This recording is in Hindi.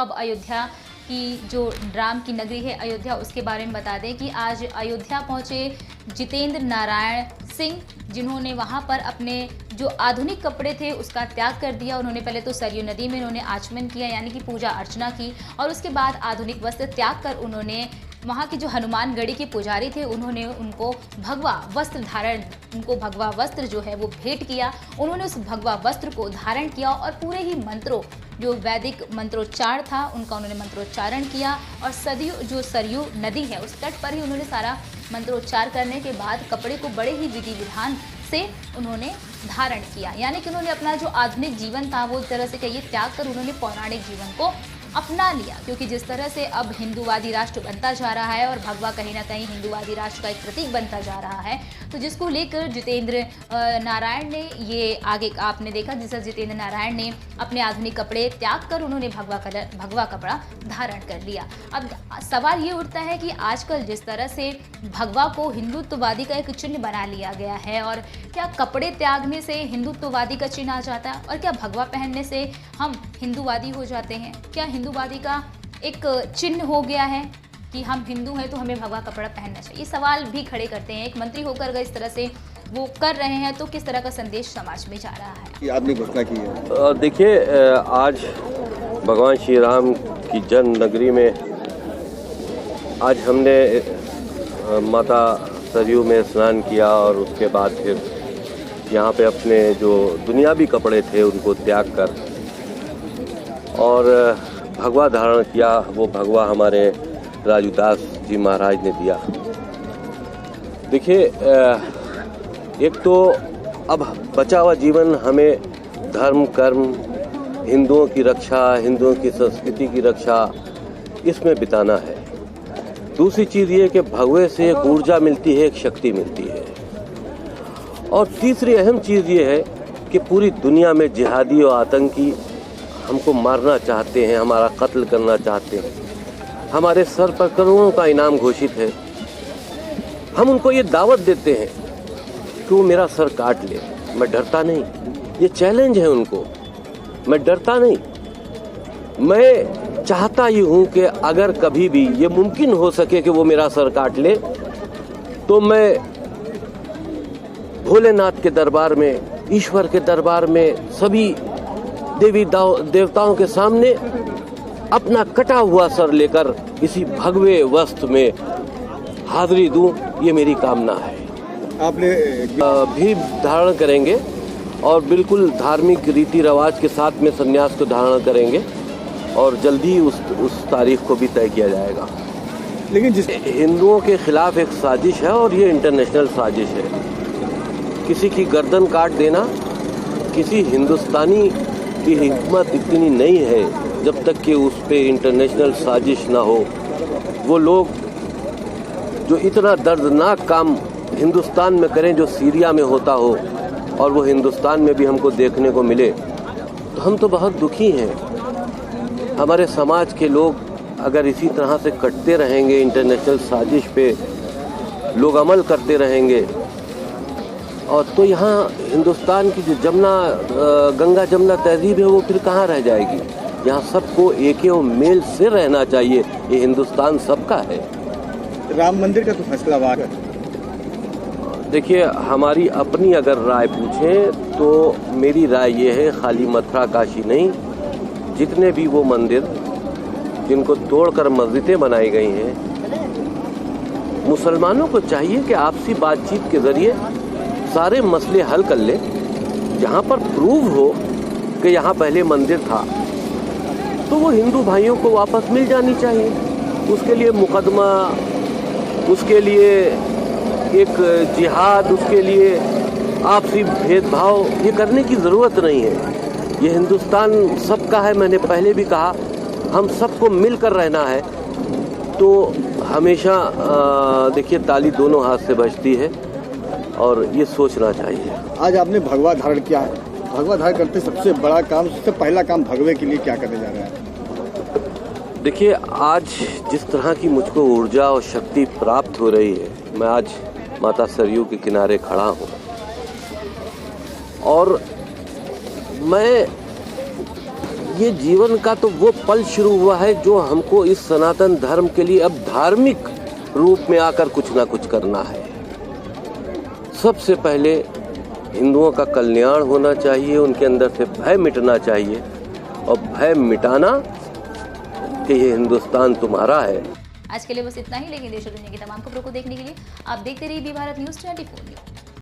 अब अयोध्या की जो राम की नगरी है अयोध्या, उसके बारे में बता दें कि आज अयोध्या पहुंचे जितेंद्र नारायण सिंह, जिन्होंने वहां पर अपने जो आधुनिक कपड़े थे उसका त्याग कर दिया। उन्होंने पहले तो सरयू नदी में उन्होंने आचमन किया, यानी कि पूजा अर्चना की, और उसके बाद आधुनिक वस्त्र त्याग कर उन्होंने वहाँ के जो हनुमानगढ़ी के पुजारी थे उन्होंने उनको भगवा वस्त्र जो है वो भेंट किया। उन्होंने उस भगवा वस्त्र को धारण किया और पूरे ही मंत्रों, जो वैदिक मंत्रोच्चार था उनका उन्होंने मंत्रोच्चारण किया, और सरयू नदी है उस तट पर ही उन्होंने सारा मंत्रोच्चार करने के बाद कपड़े को बड़े ही विधि विधान से उन्होंने धारण किया, यानी कि उन्होंने अपना जो आधुनिक जीवन था वो एक तरह से कहिए त्याग कर उन्होंने पौराणिक जीवन को अपना लिया। क्योंकि जिस तरह से अब हिंदूवादी राष्ट्र बनता जा रहा है और भगवा कहीं ना कहीं हिंदूवादी राष्ट्र का एक प्रतीक बनता जा रहा है, तो जिसको लेकर जितेंद्र नारायण ने ये आगे आपने देखा, जिससे जितेंद्र नारायण ने अपने आधुनिक कपड़े त्याग कर उन्होंने भगवा कपड़ा धारण कर लिया। अब सवाल ये उठता है कि आजकल जिस तरह से भगवा को हिंदुत्ववादी का एक चिन्ह बना लिया गया है, और क्या कपड़े त्यागने से हिंदुत्ववादी का चिन्ह आ जाता है, और क्या भगवा पहनने से हम हिंदूवादी हो जाते हैं? क्या हिंदूवादी का एक चिन्ह हो गया है कि हम हिंदू हैं तो हमें भगवा कपड़ा पहनना चाहिए? सवाल भी खड़े करते हैं। एक मंत्री होकर अगर इस तरह से वो कर रहे हैं तो किस तरह का संदेश समाज में जा रहा है? ये आपने घोषणा की है। देखिए, आज भगवान श्री राम की जन्म नगरी में आज हमने माता सरयू में स्नान किया, और उसके बाद फिर यहाँ पे अपने जो दुनियावी कपड़े थे उनको त्याग कर और भगवा धारण किया। वो भगवा हमारे राजूदास जी महाराज ने दिया। देखिए, एक तो अब बचा हुआ जीवन हमें धर्म कर्म, हिंदुओं की रक्षा, हिंदुओं की संस्कृति की रक्षा, इसमें बिताना है। दूसरी चीज़ ये कि भगवे से एक ऊर्जा मिलती है, एक शक्ति मिलती है। और तीसरी अहम चीज़ ये है कि पूरी दुनिया में जिहादी और आतंकी हमको मारना चाहते हैं, हमारा कत्ल करना चाहते हैं। हमारे सर पर करोड़ों का इनाम घोषित है। हम उनको ये दावत देते हैं कि वो मेरा सर काट ले, मैं डरता नहीं। ये चैलेंज है उनको, मैं डरता नहीं। मैं चाहता ही हूँ कि अगर कभी भी ये मुमकिन हो सके कि वो मेरा सर काट ले, तो मैं भोलेनाथ के दरबार में, ईश्वर के दरबार में, सभी देवी देवताओं के सामने अपना कटा हुआ सर लेकर इसी भगवे वस्त्र में हाजिरी दूं, ये मेरी कामना है। आपने भी धारण करेंगे और बिल्कुल धार्मिक रीति रिवाज के साथ में संन्यास को धारण करेंगे, और जल्दी उस तारीख को भी तय किया जाएगा। लेकिन जिस हिंदुओं के खिलाफ एक साजिश है, और ये इंटरनेशनल साजिश है। किसी की गर्दन काट देना, किसी हिंदुस्तानी की हिम्मत इतनी नहीं है जब तक कि उस पे इंटरनेशनल साजिश ना हो। वो लोग जो इतना दर्दनाक काम हिंदुस्तान में करें जो सीरिया में होता हो, और वो हिंदुस्तान में भी हमको देखने को मिले, तो हम तो बहुत दुखी हैं। हमारे समाज के लोग अगर इसी तरह से कटते रहेंगे, इंटरनेशनल साजिश पे लोग अमल करते रहेंगे, और तो यहाँ हिंदुस्तान की जो गंगा जमुना तहजीब है वो फिर कहाँ रह जाएगी? यहाँ सबको एक मेल से रहना चाहिए। ये हिंदुस्तान सबका है। राम मंदिर का तो फैसलावार है। देखिए, हमारी अपनी अगर राय पूछें तो मेरी राय ये है, खाली मथुरा काशी नहीं, जितने भी वो मंदिर जिनको तोड़कर मस्जिदें बनाई गई हैं, मुसलमानों को चाहिए कि आपसी बातचीत के जरिए सारे मसले हल कर ले। जहाँ पर प्रूव हो कि यहाँ पहले मंदिर था, तो वो हिंदू भाइयों को वापस मिल जानी चाहिए। उसके लिए मुकदमा, उसके लिए एक जिहाद, उसके लिए आपसी भेदभाव ये करने की ज़रूरत नहीं है। ये हिंदुस्तान सबका है। मैंने पहले भी कहा, हम सबको मिलकर रहना है। तो हमेशा देखिए, ताली दोनों हाथ से बजती है, और ये सोचना चाहिए। आज आपने भगवा धारण किया है। भगवा धारण करते सबसे बड़ा काम, सबसे पहला काम भगवे के लिए क्या करने जा रहे हैं? देखिए, आज जिस तरह की मुझको ऊर्जा और शक्ति प्राप्त हो रही है, मैं आज माता सरयू के किनारे खड़ा हूँ, और मैं ये जीवन का तो वो पल शुरू हुआ है जो हमको इस सनातन धर्म के लिए अब धार्मिक रूप में आकर कुछ ना कुछ करना है। सबसे पहले हिंदुओं का कल्याण होना चाहिए, उनके अंदर से भय मिटना चाहिए और भय मिटाना कि ये हिंदुस्तान तुम्हारा है। आज के लिए बस इतना ही, लेकिन देश और दुनिया की तमाम खबरों को देखने के लिए आप देखते रहिए भारत न्यूज़ 24 न्यूज़।